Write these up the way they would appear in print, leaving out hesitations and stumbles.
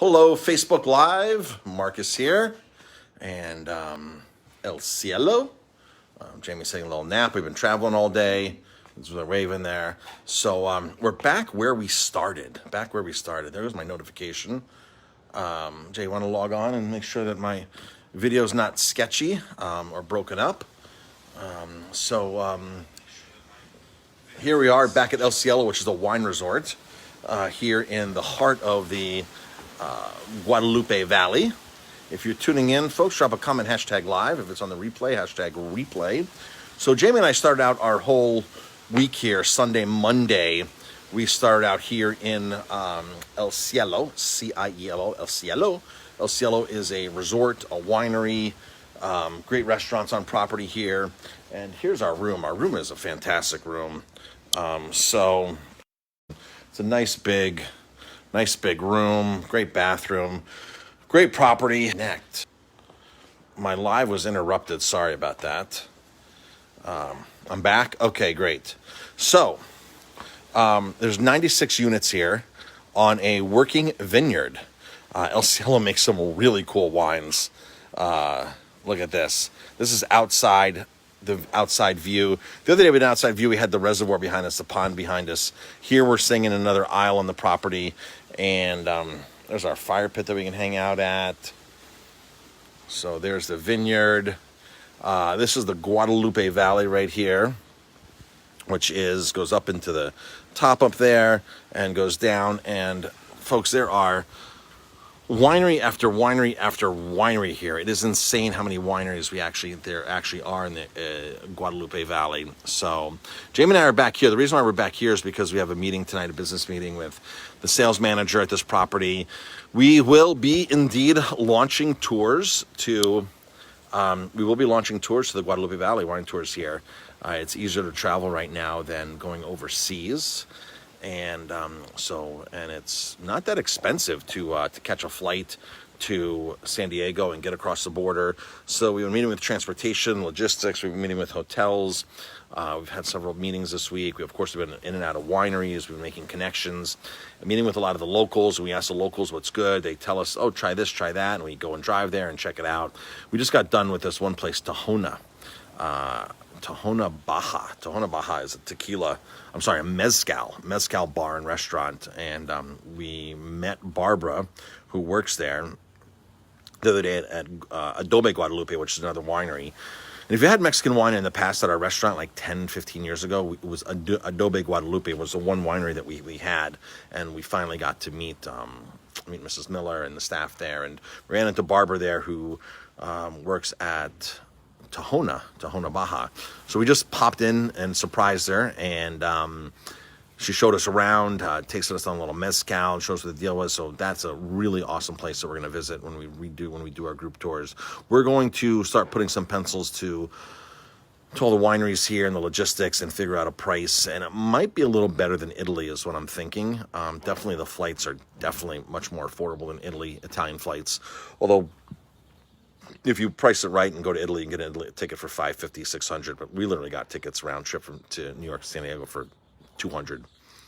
Hello, Facebook Live. Marcus here. And El Cielo. Jamie's taking a little nap. We've been traveling all day. There's a raven there. So we're back where we started. There was my notification. Jay, you want to log on and make sure that my video's not sketchy or broken up? Here we are back at El Cielo, which is a wine resort here in the heart of the Guadalupe Valley. If you're tuning in, folks, drop a comment, hashtag live. If it's on the replay, hashtag replay. So Jamie and I started out our whole week here, Sunday, Monday. We started out here in El Cielo, C-I-E-L-O, El Cielo. El Cielo is a resort, a winery, great restaurants on property here. And here's our room. Our room is a fantastic room. So it's a nice big room, great bathroom, great property. Connect. My live was interrupted. Sorry about that. I'm back. Okay, great. So there's 96 units here on a working vineyard. El Cielo makes some really cool wines. Look at this. This is outside. The outside view. The other day we had an outside view. We had the reservoir behind us, the pond behind us. Here we're sitting in another aisle on the property, and there's our fire pit that we can hang out at. So there's the vineyard. This is the Guadalupe Valley right here, which goes up into the top up there and goes down. And folks, there are winery after winery after winery here. It is insane how many wineries there actually are in the Guadalupe Valley. So Jamie and I are back here. The reason why we're back here is because we have a meeting tonight, a business meeting with the sales manager at this property. We will be indeed launching tours to the Guadalupe Valley, wine tours here. It's easier to travel right now than going overseas. And it's not that expensive to catch a flight to San Diego and get across the border. So we've been meeting with transportation, logistics. We've been meeting with hotels. We've had several meetings this week. We, of course, have been in and out of wineries. We've been making connections, meeting with a lot of the locals. We ask the locals what's good. They tell us, oh, try this, try that. And we go and drive there and check it out. We just got done with this one place, Tahona Baja. Tahona Baja is a mezcal bar and restaurant. And we met Barbara, who works there, the other day at Adobe Guadalupe, which is another winery. And if you had Mexican wine in the past at our restaurant like 10, 15 years ago, it was Adobe Guadalupe was the one winery that we had. And we finally got to meet Mrs. Miller and the staff there. And ran into Barbara there, who works at Tahona Baja. So we just popped in and surprised her, and she showed us around, tasted us on a little mezcal, and showed us what the deal was. So that's a really awesome place that we're going to visit when we do our group tours. We're going to start putting some pencils to all the wineries here and the logistics and figure out a price. And it might be a little better than Italy is what I'm thinking. Definitely the flights are definitely much more affordable than Italian flights. Although if you price it right and go to Italy and get a ticket for $550, $600, but we literally got tickets round trip to New York, San Diego for $200, a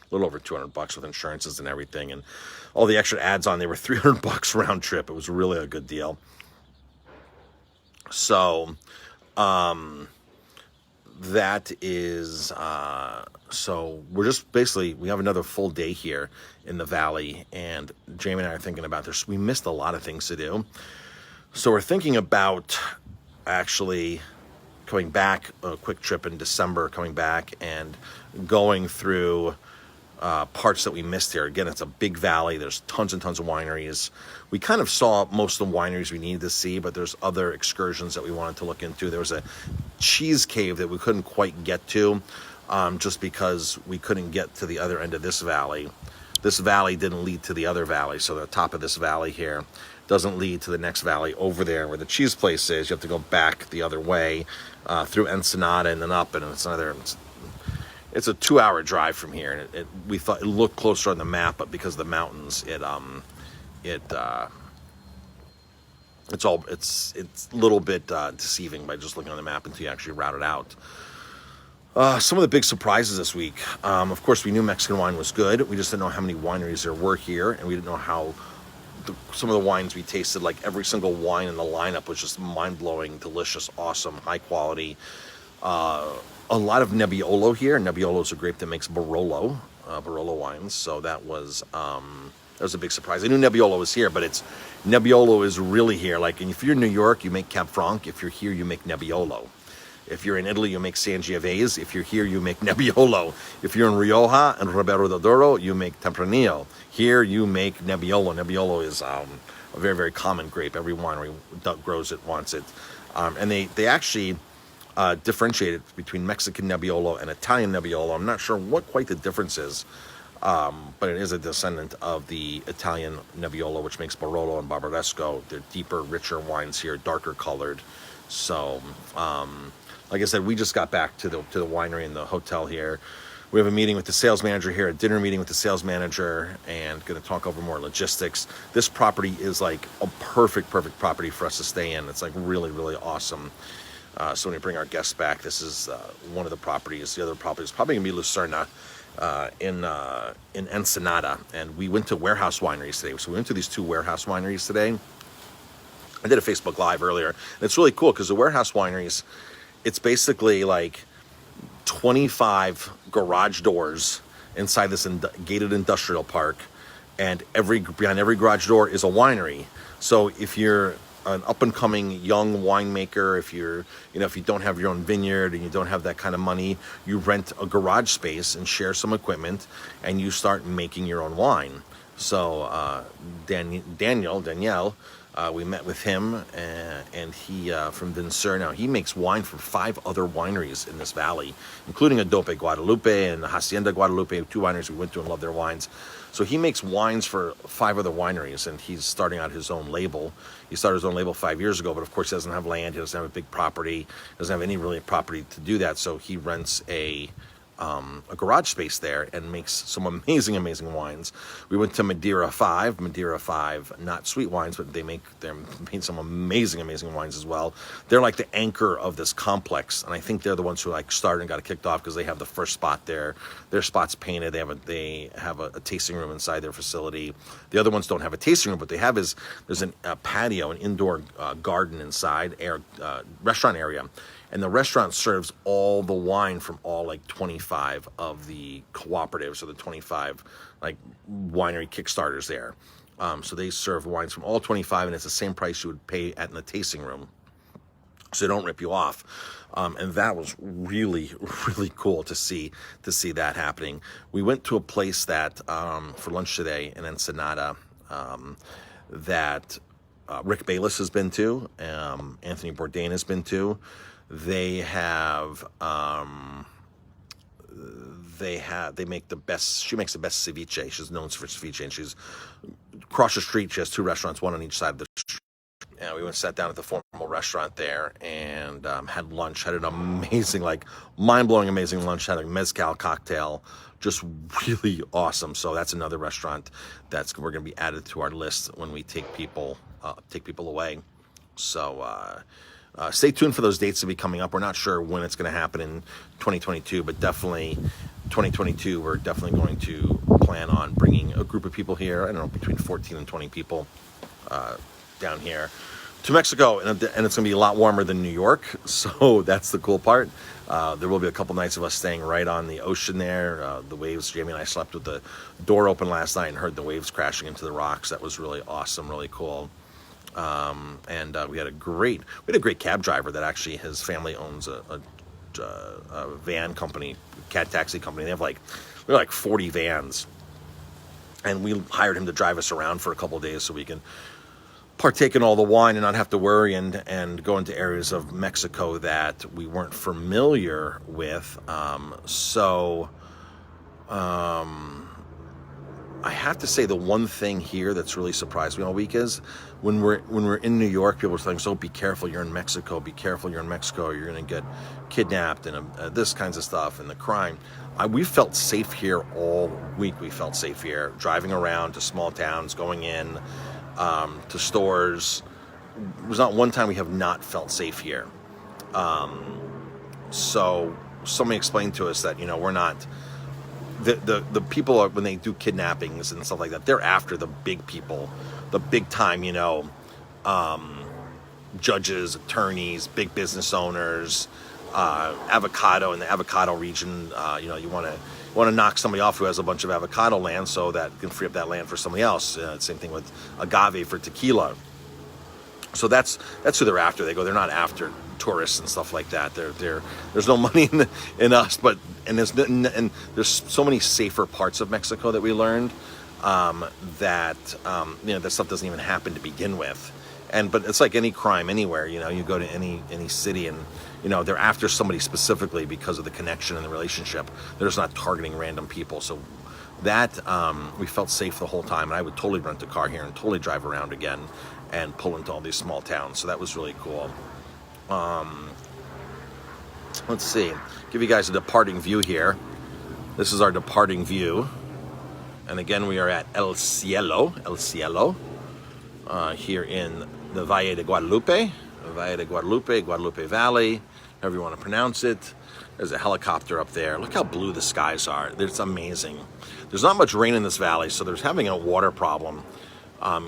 little over $200 with insurances and everything, and all the extra ads on. They were $300 round trip. It was really a good deal. So, that is so we're just basically, we have another full day here in the valley, and Jamie and I are thinking about this. We missed a lot of things to do. So we're thinking about actually coming back, a quick trip in December, coming back and going through parts that we missed here. Again, it's a big valley. There's tons and tons of wineries. We kind of saw most of the wineries we needed to see, but there's other excursions that we wanted to look into. There was a cheese cave that we couldn't quite get to just because we couldn't get to the other end of this valley. This valley didn't lead to the other valley, so the top of this valley here doesn't lead to the next valley over there where the cheese place is. You have to go back the other way through Ensenada and then up, and it's a 2-hour drive from here. And we thought it looked closer on the map, but because of the mountains, it's a little bit deceiving by just looking on the map until you actually route it out. Some of the big surprises this week. Of course, we knew Mexican wine was good. We just didn't know how many wineries there were here, and we didn't know how some of the wines we tasted, like every single wine in the lineup was just mind-blowing, delicious, awesome, high quality. A lot of Nebbiolo here. Nebbiolo is a grape that makes Barolo wines, so that was a big surprise. I knew Nebbiolo was here, but Nebbiolo is really here. Like, if you're in New York, you make Cab Franc. If you're here, you make Nebbiolo. If you're in Italy, you make Sangiovese. If you're here, you make Nebbiolo. If you're in Rioja and Ribeira del Douro, you make Tempranillo. Here, you make Nebbiolo. Nebbiolo is a very, very common grape. Every winery that grows it wants it. And they actually differentiate it between Mexican Nebbiolo and Italian Nebbiolo. I'm not sure what quite the difference is, but it is a descendant of the Italian Nebbiolo, which makes Barolo and Barbaresco. They're deeper, richer wines here, darker colored. So, like I said, we just got back to the winery and the hotel here. We have a meeting with the sales manager here, a dinner meeting with the sales manager, and going to talk over more logistics. This property is like a perfect property for us to stay in. It's like really, really awesome. So when we bring our guests back, this is one of the properties. The other property is probably going to be Lucerna in Ensenada. And we went to warehouse wineries today. So we went to these 2 warehouse wineries today. I did a Facebook Live earlier. And it's really cool because the warehouse wineries, it's basically like 25 garage doors inside this gated industrial park. And behind every garage door is a winery. So if you're an up-and-coming young winemaker, if you don't have your own vineyard and you don't have that kind of money, you rent a garage space and share some equipment, and you start making your own wine. So Danielle, we met with him, and he from Vinsur. Now, he makes wine for 5 other wineries in this valley, including Adobe Guadalupe and Hacienda Guadalupe, 2 wineries we went to and love their wines. So he makes wines for 5 other wineries, and he's starting out his own label. He started his own label 5 years ago, but of course he doesn't have land, he doesn't have a big property, he doesn't have any really property to do that, so he rents a garage space there and makes some amazing wines. We went to Madeira 5, not sweet wines, but they made some amazing wines as well. They're like the anchor of this complex, and I think they're the ones who like started and got it kicked off because they have the first spot there. Their spot's painted. They have a tasting room inside their facility. The other ones don't have a tasting room, but they have there's a patio, an indoor garden inside, restaurant area. And the restaurant serves all the wine from all like 25 of the cooperatives, or the 25 like winery Kickstarters there. So they serve wines from all 25, and it's the same price you would pay in the tasting room. So they don't rip you off. And that was really cool to see that happening. We went to a place that for lunch today in Ensenada that Rick Bayless has been to, Anthony Bourdain has been to. They make the best. She makes the best ceviche. She's known for ceviche, and she's across the street. She has 2 restaurants, one on each side of the street. And we went and sat down at the formal restaurant there and had lunch. Had an amazing, like mind-blowing, amazing lunch. Had a mezcal cocktail, just really awesome. So that's another restaurant we're going to be added to our list when we take people away. So. Stay tuned for those dates to be coming up. We're not sure when it's going to happen in 2022, but definitely 2022, we're definitely going to plan on bringing a group of people here. I don't know, between 14 and 20 people down here to Mexico, and it's going to be a lot warmer than New York, so that's the cool part. There will be a couple nights of us staying right on the ocean there. The waves, Jamie and I slept with the door open last night and heard the waves crashing into the rocks. That was really awesome, really cool. And we had a great cab driver that actually his family owns a van company, cat taxi company. They have like 40 vans, and we hired him to drive us around for a couple of days so we can partake in all the wine and not have to worry and go into areas of Mexico that we weren't familiar with. I have to say the one thing here that's really surprised me all week is when we're in New York, people are saying, "So be careful, you're in Mexico. Be careful, you're in Mexico. You're going to get kidnapped and this kinds of stuff and the crime." We felt safe here all week. We felt safe here, driving around to small towns, going in to stores. There's not one time we have not felt safe here. So somebody explained to us that we're not the people are, when they do kidnappings and stuff like that, they're after the big people, the big time, judges, attorneys, big business owners, avocado in the avocado region. You want to knock somebody off who has a bunch of avocado land so that you can free up that land for somebody else. Same thing with agave for tequila. So that's who they're after. They're not after tourists and stuff like that. There's no money in us, and there's so many safer parts of Mexico that we learned that stuff doesn't even happen to begin with. But it's like any crime anywhere. You go to any city and they're after somebody specifically because of the connection and the relationship. They're just not targeting random people. So that we felt safe the whole time, and I would totally rent a car here and totally drive around again and pull into all these small towns. So that was really cool. Let's see, give you guys a departing view here. This is our departing view, and again we are at El Cielo here in the Valle de Guadalupe, Guadalupe Valley, however you want to pronounce it. There's a helicopter up there. Look how blue the skies are. It's amazing. There's not much rain in this valley, so there's having a water problem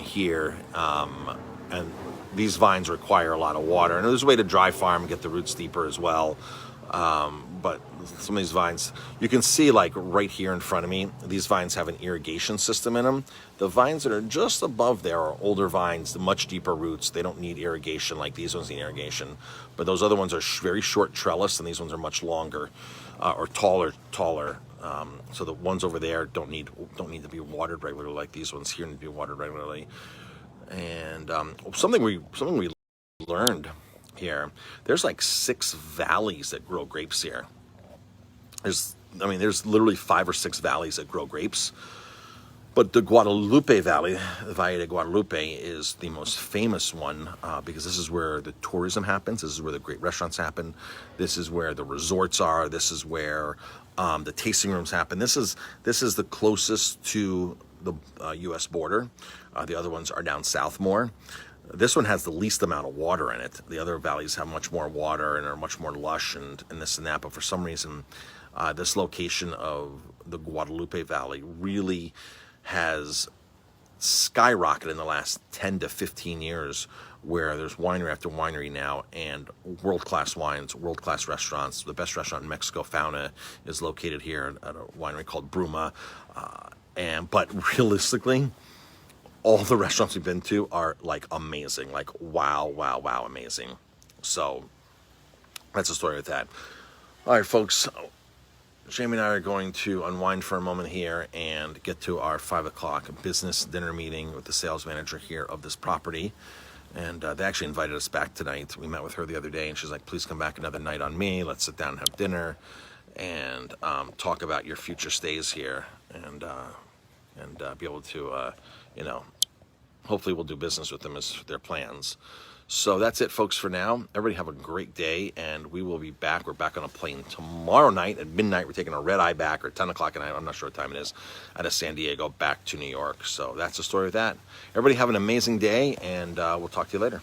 here, and these vines require a lot of water. And there's a way to dry farm and get the roots deeper as well. But some of these vines, you can see like right here in front of me, these vines have an irrigation system in them. The vines that are just above there are older vines, the much deeper roots. They don't need irrigation like these ones need irrigation. But those other ones are very short trellis, and these ones are much longer or taller. So the ones over there don't need to be watered regularly like these ones here need to be watered regularly. And something we learned here, there's like 6 valleys that grow grapes here. There's literally 5 or 6 valleys that grow grapes. But the Guadalupe Valley, the Valle de Guadalupe, is the most famous one because this is where the tourism happens. This is where the great restaurants happen. This is where the resorts are. This is where the tasting rooms happen. This is the closest to the U.S. border. The other ones are down south more. This one has the least amount of water in it. The other valleys have much more water and are much more lush and this and that. But for some reason, this location of the Guadalupe Valley really has skyrocketed in the last 10 to 15 years, where there's winery after winery now and world-class wines, world-class restaurants. The best restaurant in Mexico, Fauna, is located here at a winery called Bruma. But realistically, all the restaurants we've been to are like amazing, like wow, amazing. So that's the story with that. All right, folks, Jamie and I are going to unwind for a moment here and get to our 5 o'clock business dinner meeting with the sales manager here of this property. And they actually invited us back tonight. We met with her the other day, and she's like, please come back another night on me. Let's sit down and have dinner and talk about your future stays here and be able to, hopefully we'll do business with them as their plans. So that's it, folks, for now. Everybody have a great day, and we will be back. We're back on a plane tomorrow night at midnight. We're taking a red eye back, or 10 o'clock at night. I'm not sure what time it is, out of San Diego back to New York. So that's the story of that. Everybody have an amazing day, and we'll talk to you later.